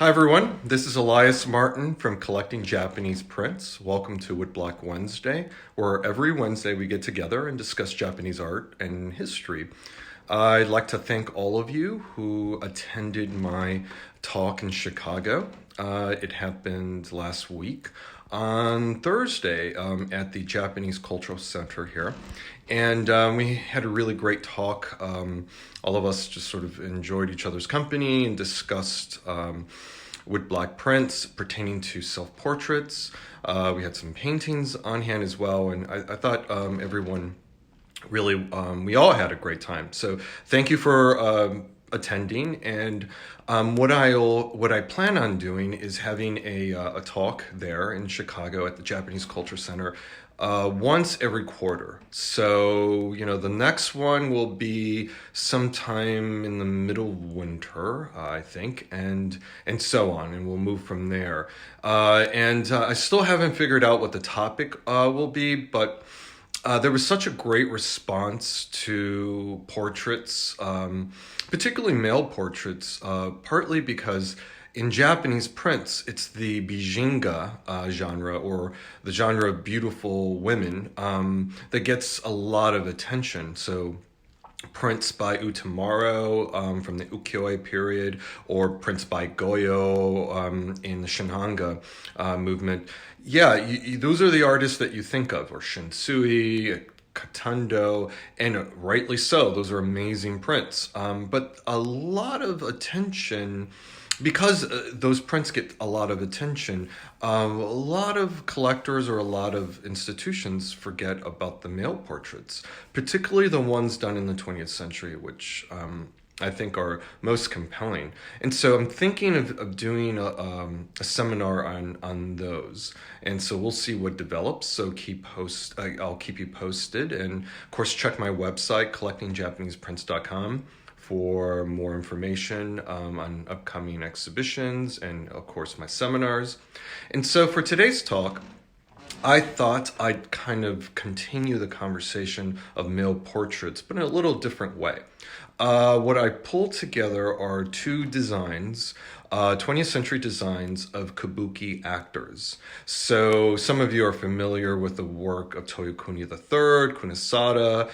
Hi everyone, this is Elias Martin from Collecting Japanese Prints. Welcome to Woodblock Wednesday, where every Wednesday we get together and discuss Japanese art and history. I'd like to thank all of you who attended my talk in Chicago. It happened last week on Thursday at the Japanese Cultural Center here. And we had a really great talk. All of us just sort of enjoyed each other's company and discussed woodblock prints pertaining to self-portraits. We had some paintings on hand as well, and I thought everyone really, we all had a great time. So thank you for attending. And what I plan on doing is having a talk there in Chicago at the Japanese Culture Center once every quarter. So, the next one will be sometime in the middle of winter, I think, and so on, and we'll move from there. And I still haven't figured out what the topic will be, but there was such a great response to portraits, particularly male portraits, partly because in Japanese prints, it's the bijinga genre, or the genre of beautiful women, that gets a lot of attention. So prints by Utamaro from the ukiyo-e period, or prints by Goyo in the Shinagawa movement. Yeah, those are the artists that you think of, or Shinsui, Katando, and rightly so. Those are amazing prints. But a lot of attention, because those prints get a lot of attention, a lot of collectors or a lot of institutions forget about the male portraits, particularly the ones done in the 20th century, which I think are most compelling. And so I'm thinking of doing a seminar on those. And so we'll see what develops. So I'll keep you posted. And of course, check my website, collectingjapaneseprints.com, for more information on upcoming exhibitions and, of course, my seminars. And so for today's talk, I thought I'd kind of continue the conversation of male portraits, but in a little different way. What I pulled together are two designs, 20th century designs of kabuki actors. So some of you are familiar with the work of Toyokuni III, Kunisada,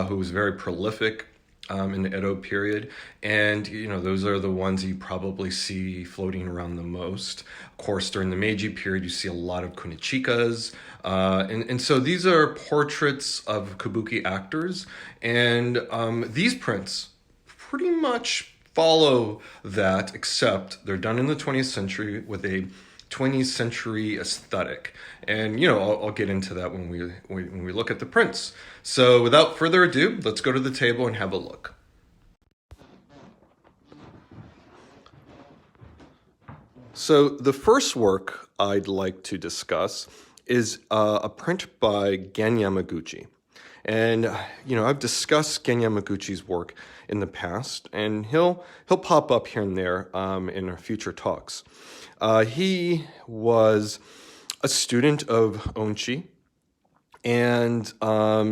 who was very prolific in the Edo period. And, those are the ones you probably see floating around the most. Of course, during the Meiji period, you see a lot of kunichikas. And so these are portraits of kabuki actors. And these prints pretty much follow that, except they're done in the 20th century with a 20th century aesthetic. And, I'll get into that when we look at the prints. So without further ado, let's go to the table and have a look. So the first work I'd like to discuss is a print by Gen Yamaguchi. And, I've discussed Gen Yamaguchi's work in the past, and he'll pop up here and there in our future talks. He was a student of Onchi, and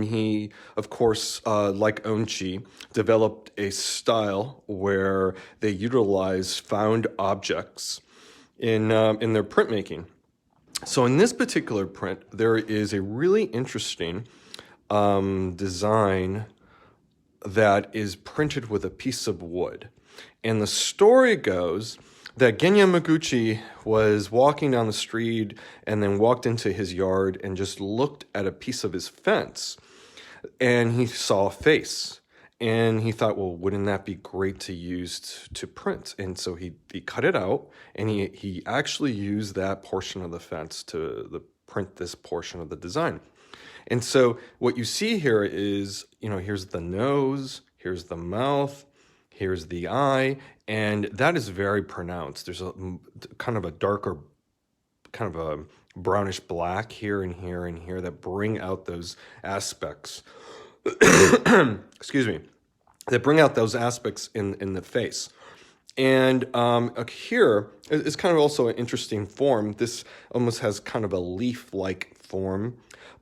he, of course, like Onchi, developed a style where they utilize found objects in their printmaking. So in this particular print, there is a really interesting design that is printed with a piece of wood. And the story goes that Gen Yamaguchi was walking down the street and then walked into his yard and just looked at a piece of his fence, and he saw a face. And he thought, well, wouldn't that be great to use to print? And so he cut it out, and he actually used that portion of the fence to print this portion of the design. And so what you see here is, here's the nose, here's the mouth, here's the eye, and that is very pronounced. There's a kind of a darker, kind of a brownish black here and here and here that bring out those aspects. Excuse me. That bring out those aspects in the face. And here is kind of also an interesting form. This almost has kind of a leaf-like form.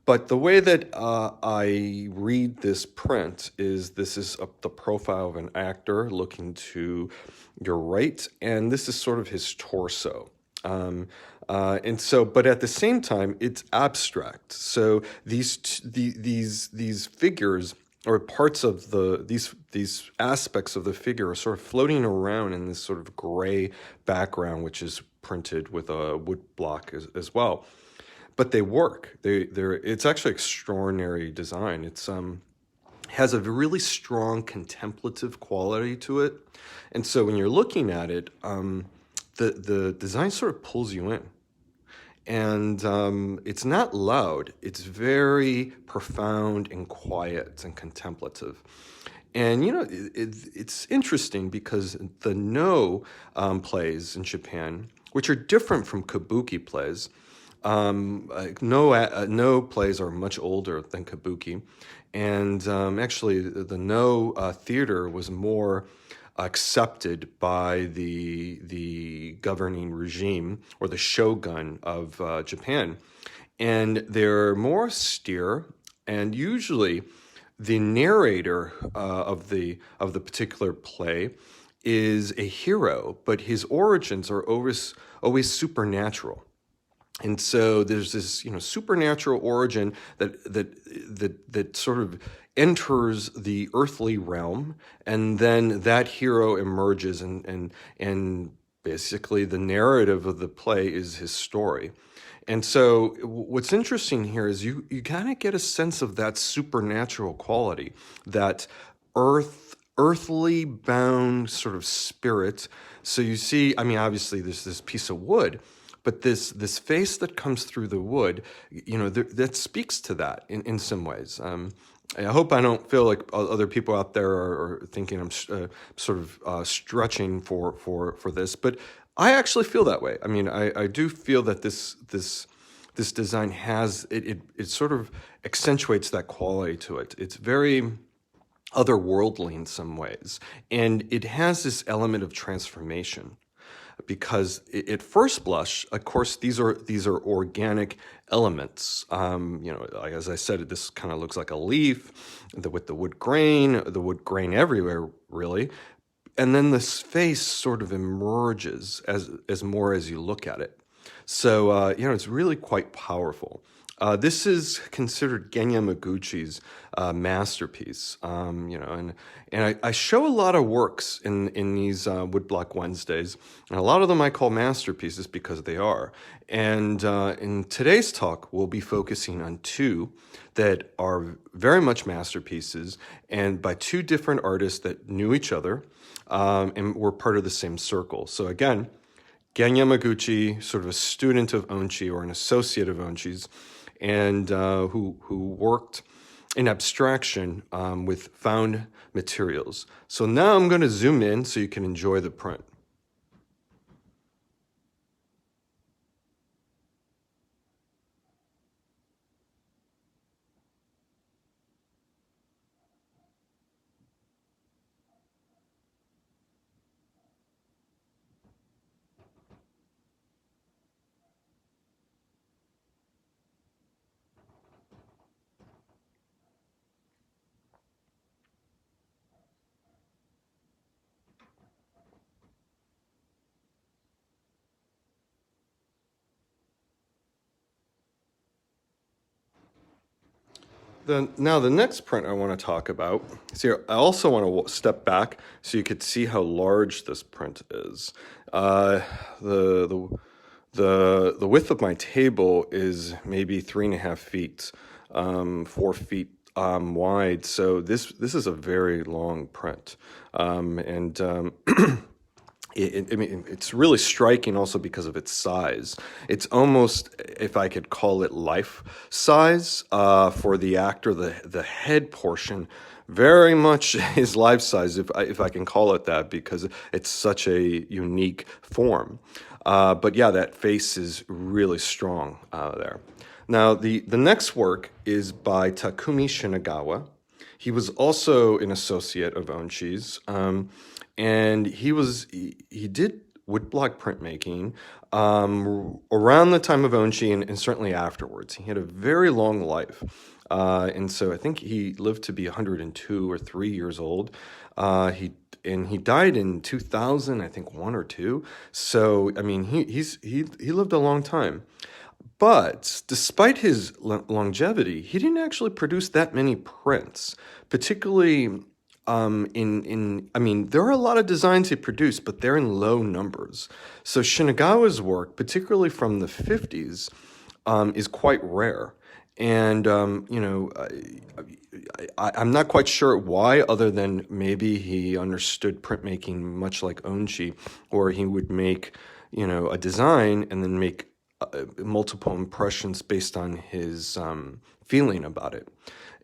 But the way that I read this print is this is the profile of an actor looking to your right, and this is sort of his torso. And so, but at the same time, it's abstract. So these figures or parts of these aspects of the figure are sort of floating around in this sort of gray background, which is printed with a wood block as well. But they work. It's actually extraordinary design. It's has a really strong contemplative quality to it, and so when you're looking at it, the design sort of pulls you in. And it's not loud. It's very profound and quiet and contemplative. And, it's interesting because the No plays in Japan, which are different from kabuki plays. No plays are much older than kabuki. And actually, the No theater was more accepted by the governing regime or the shogun of Japan, and they're more austere. And usually, the narrator of the particular play is a hero, but his origins are always supernatural. And so there's this, supernatural origin that sort of enters the earthly realm, and then that hero emerges, and basically the narrative of the play is his story. And so what's interesting here is you kind of get a sense of that supernatural quality, that earthly bound sort of spirit. So you see, obviously there's this piece of wood, but this face that comes through the wood, that speaks to that in some ways. I hope I don't feel like other people out there are thinking I'm sort of stretching for this, but I actually feel that way. I do feel that this design has it sort of accentuates that quality to it. It's very otherworldly in some ways, and it has this element of transformation. Because at first blush, of course, these are organic elements. As I said, this kind of looks like a leaf with the wood grain everywhere, really. And then this face sort of emerges as more as you look at it. So, it's really quite powerful. This is considered Gen Yamaguchi's masterpiece, and I show a lot of works in these Woodblock Wednesdays, and a lot of them I call masterpieces because they are. And in today's talk, we'll be focusing on two that are very much masterpieces, and by two different artists that knew each other and were part of the same circle. So again, Gen Yamaguchi, sort of a student of Onchi or an associate of Onchi's, and who worked in abstraction with found materials. So now I'm going to zoom in so you can enjoy the print. Now the next print I want to talk about. So I also want to step back so you could see how large this print is. The width of my table is maybe 3.5 feet, 4 feet wide. So this is a very long print, and it's really striking also because of its size. It's almost, if I could call it life size for the actor. The head portion very much is life size, if I can call it that, because it's such a unique form. But yeah, that face is really strong there. Now, the next work is by Takumi Shinagawa. He was also an associate of Onchi's. And he did woodblock printmaking around the time of Onshi and certainly afterwards. He had a very long life. And so I think he lived to be 102 or 3 years old. He died in 2000, I think 1 or 2. So I mean, he lived a long time. But despite his longevity, he didn't actually produce that many prints, particularly I mean, there are a lot of designs he produced, but they're in low numbers. So Shinagawa's work, particularly from the 50s, is quite rare. And, I'm not quite sure why, other than maybe he understood printmaking much like Onshi, or he would make, a design and then make multiple impressions based on his feeling about it.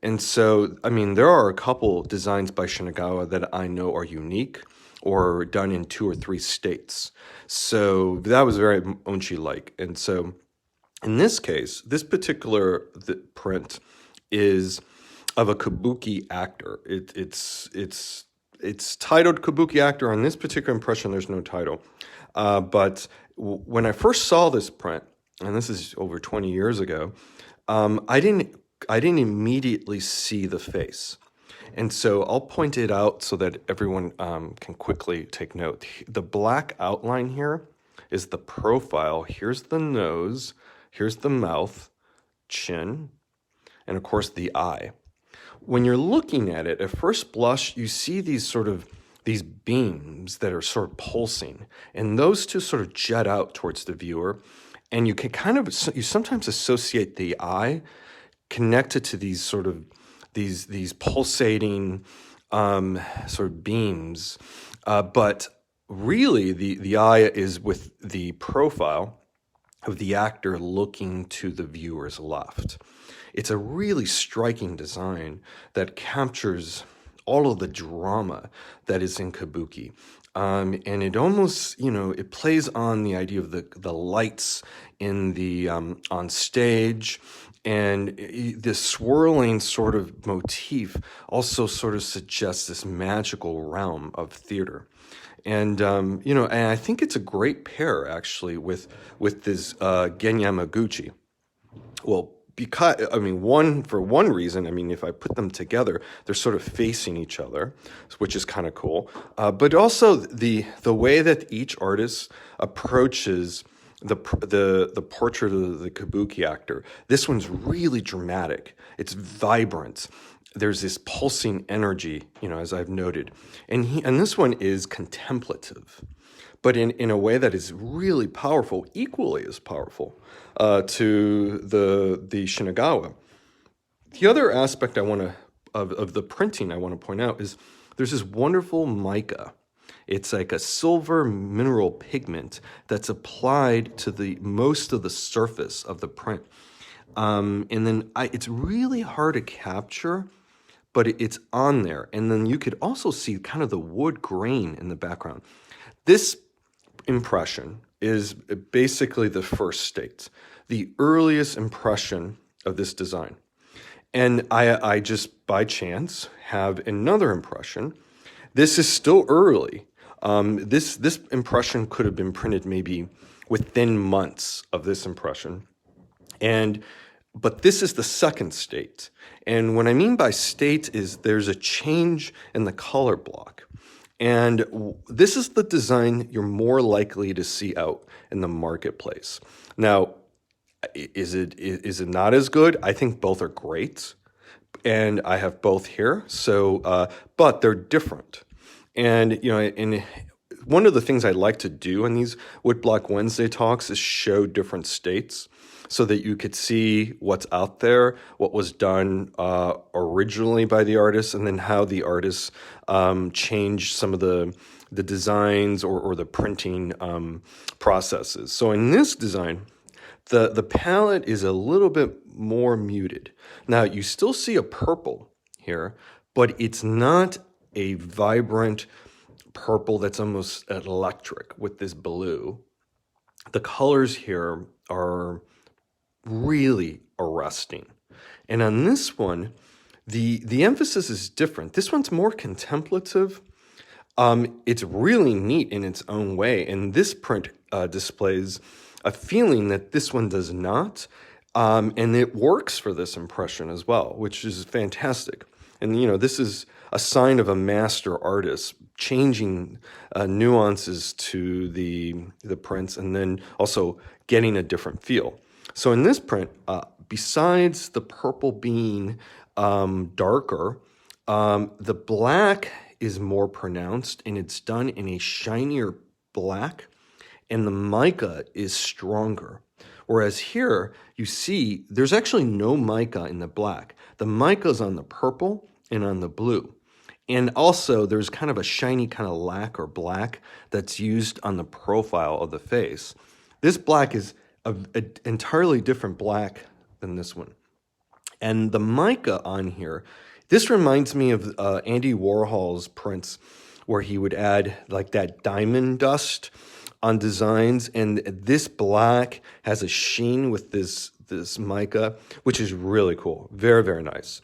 And so, I mean, there are a couple designs by Shinagawa that I know are unique or done in 2 or 3 states. So that was very Onshi-like. And so in this case, this particular print is of a kabuki actor. It's titled Kabuki Actor. On this particular impression, there's no title. But when I first saw this print, and this is over 20 years ago, I didn't immediately see the face. And so I'll point it out so that everyone can quickly take note. The black outline here is the profile. Here's the nose, here's the mouth, chin, and of course the eye. When you're looking at it, at first blush, you see these beams that are sort of pulsing, and those two sort of jet out towards the viewer, and you sometimes associate the eye connected to these sort of these pulsating sort of beams, but really the eye is with the profile of the actor looking to the viewer's left. It's a really striking design that captures all of the drama that is in kabuki. And it almost, it plays on the idea of the lights in the on stage, and the swirling sort of motif also sort of suggests this magical realm of theater. And and I think it's a great pair actually with this Gen Yamaguchi. Well, because for one reason, if I put them together, they're sort of facing each other, which is kind of cool. But also the way that each artist approaches the portrait of the kabuki actor. This one's really dramatic. It's vibrant. There's this pulsing energy, as I've noted, and this one is contemplative, but in a way that is really powerful, equally as powerful to the Shinagawa. The other aspect of the printing I want to point out is there's this wonderful mica. It's like a silver mineral pigment that's applied to most of the surface of the print, and then it's really hard to capture, but it's on there. And then you could also see kind of the wood grain in the background. This impression is basically the first state, the earliest impression of this design. And I just by chance have another impression. This is still early. This impression could have been printed maybe within months of this impression. But this is the second state. And what I mean by state is there's a change in the color block. And this is the design you're more likely to see out in the marketplace. Now, is it not as good? I think both are great. And I have both here. So, but they're different. And, one of the things I like to do in these Woodblock Wednesday talks is show different states, so that you could see what's out there, what was done originally by the artist, and then how the artists changed some of the designs or the printing processes. So in this design, the palette is a little bit more muted. Now, you still see a purple here, but it's not a vibrant purple that's almost electric with this blue. The colors here are really arresting. And on this one, the emphasis is different. This one's more contemplative, It's really neat in its own way, and this print displays a feeling that this one does not, and it works for this impression as well, which is fantastic. And this is a sign of a master artist changing nuances to the prints, and then also getting a different feel. So in this print, besides the purple being darker, the black is more pronounced, and it's done in a shinier black, and the mica is stronger. Whereas here, you see, there's actually no mica in the black. The mica's on the purple and on the blue. And also, there's kind of a shiny kind of lacquer black that's used on the profile of the face. This black is an entirely different black than this one. And the mica on here, this reminds me of Andy Warhol's prints, where he would add like that diamond dust on designs, and this black has a sheen with this mica, which is really cool. Very, very nice.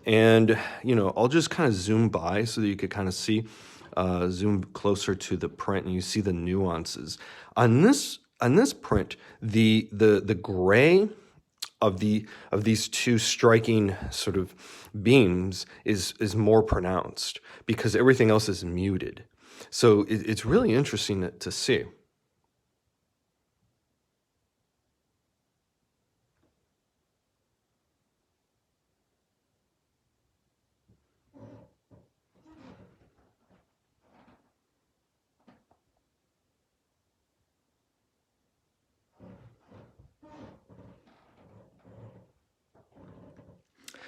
And I'll just kind of zoom by so that you could kind of see, zoom closer to the print, and you see the nuances on this print. The gray of these two striking sort of beams is more pronounced because everything else is muted. So it's really interesting to see.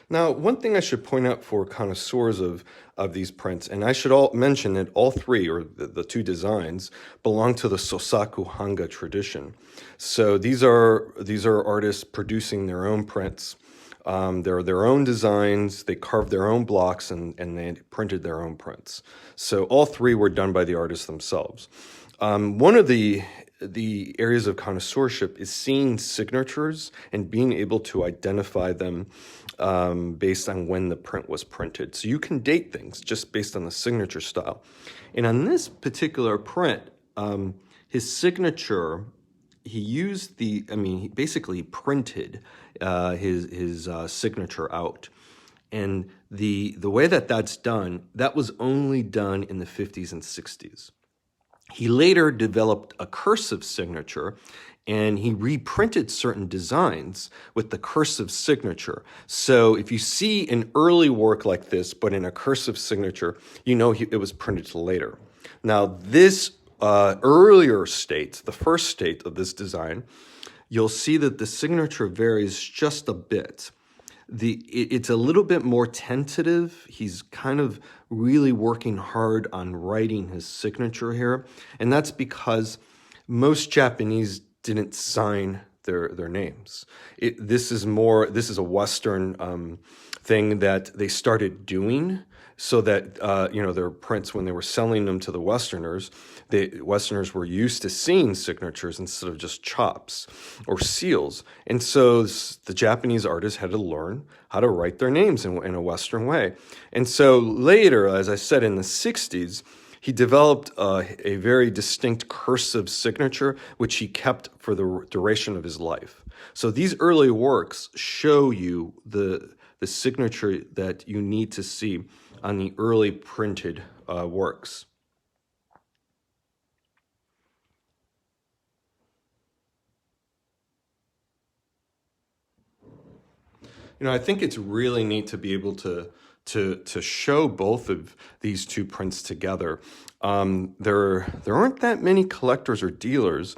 Now, one thing I should point out for connoisseurs of these prints, and I should mention that all three, or the two designs, belong to the Sosaku Hanga tradition. So these are artists producing their own prints. They're their own designs. They carved their own blocks, and they printed their own prints. So all three were done by the artists themselves. One of the areas of connoisseurship is seeing signatures and being able to identify them based on when the print was printed. So you can date things just based on the signature style. And on this particular print, his signature, he basically printed his signature out. And the way that's done, that was only done in the 50s and 60s. He later developed a cursive signature, and he reprinted certain designs with the cursive signature. So if you see an early work like this, but in a cursive signature, it was printed later. Now, this earlier state, the first state of this design, you'll see that the signature varies just a bit. It's a little bit more tentative. He's kind of really working hard on writing his signature here. And that's because most Japanese didn't sign their names. This is a Western thing that they started doing so that, their prints, when they were selling them to the Westerners were used to seeing signatures instead of just chops or seals. And so the Japanese artists had to learn how to write their names in a Western way. And so later, as I said, in the 60s, he developed a very distinct cursive signature, which he kept for the duration of his life. So these early works show you the signature that you need to see on the early printed works. I think it's really neat to be able to show both of these two prints together. There aren't that many collectors or dealers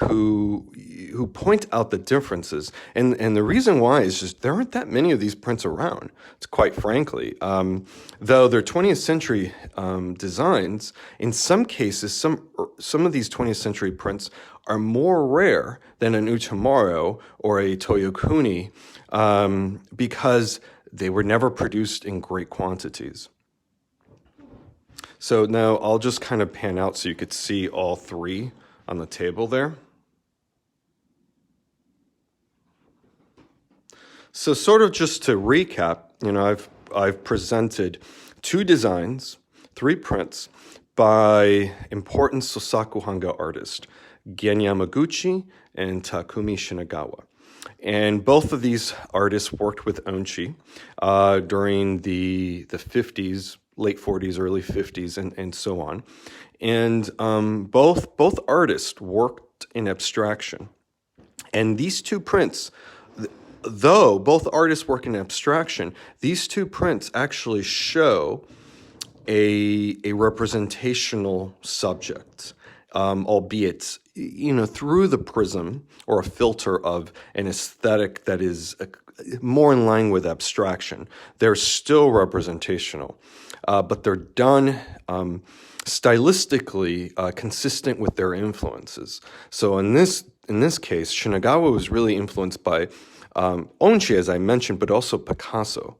who point out the differences, and the reason why is just there aren't that many of these prints around. It's quite frankly, though they're 20th century designs. In some cases, some of these 20th century prints are more rare than an Utamaro or a Toyokuni because they were never produced in great quantities. So now I'll just kind of pan out so you could see all three on the table there. So sort of just to recap, I've presented two designs, three prints, by important Sosaku-hanga artists, Gen Yamaguchi and Takumi Shinagawa. And both of these artists worked with Onchi during the 50s, late 40s, early 50s, and so on. And both artists worked in abstraction. And these two prints, though both artists work in abstraction, these two prints actually show a representational subject, albeit, through the prism or a filter of an aesthetic that is more in line with abstraction. They're still representational, but they're done stylistically consistent with their influences. So in this case, Shinagawa was really influenced by Onchi, as I mentioned, but also Picasso.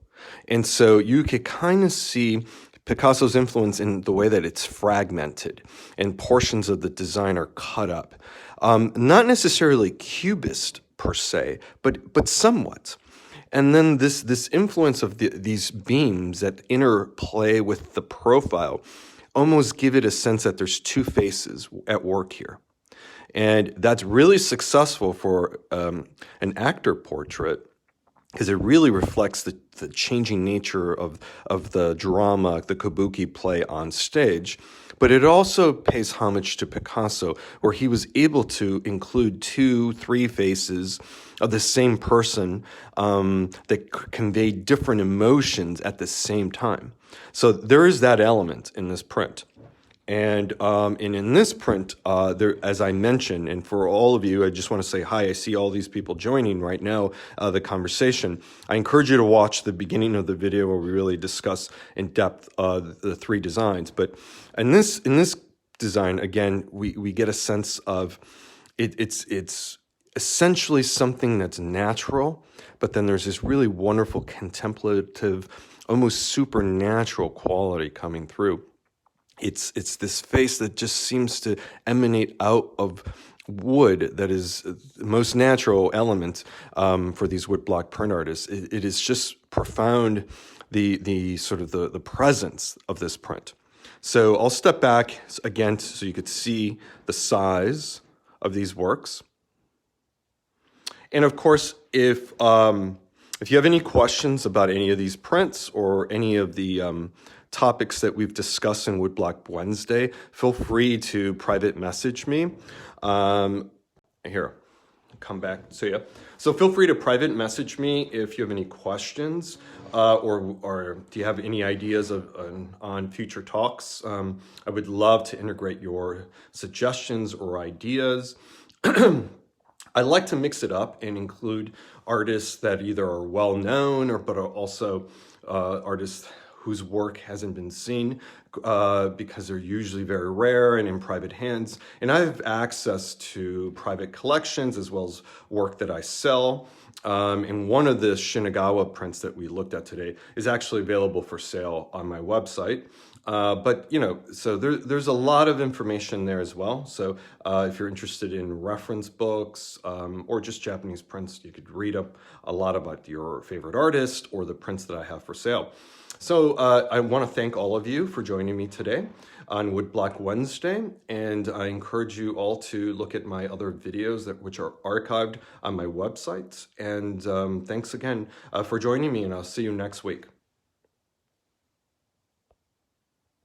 And so you could kind of see Picasso's influence in the way that it's fragmented and portions of the design are cut up. Not necessarily cubist per se, but somewhat. And then this influence of these beams that interplay with the profile almost give it a sense that there's two faces at work here. And that's really successful for an actor portrait, because it really reflects the changing nature of the drama, the kabuki play on stage. But it also pays homage to Picasso, where he was able to include 2, 3 faces of the same person that convey different emotions at the same time. So there is that element in this print. And in this print, as I mentioned, and for all of you, I just want to say hi. I see all these people joining right now, the conversation. I encourage you to watch the beginning of the video where we really discuss in depth the 3 designs. But in this design, again, we get a sense of it's essentially something that's natural, but then there's this really wonderful contemplative, almost supernatural quality coming through. It's this face that just seems to emanate out of wood that is the most natural element for these woodblock print artists. It is just profound, the sort of the presence of this print. So I'll step back again so you could see the size of these works. And of course, if you have any questions about any of these prints or any of the topics that we've discussed in Woodblock Wednesday, feel free to private message me. Here, come back. So feel free to private message me if you have any questions or do you have any ideas on future talks. I would love to integrate your suggestions or ideas. I like to mix it up and include artists that either are well known but are also artists whose work hasn't been seen because they're usually very rare and in private hands. And I have access to private collections as well as work that I sell. And one of the Shinagawa prints that we looked at today is actually available for sale on my website. But so there's a lot of information there as well. So if you're interested in reference books or just Japanese prints, you could read up a lot about your favorite artist or the prints that I have for sale. So I want to thank all of you for joining me today on Woodblock Wednesday, and I encourage you all to look at my other videos which are archived on my website. And thanks again for joining me, and I'll see you next week.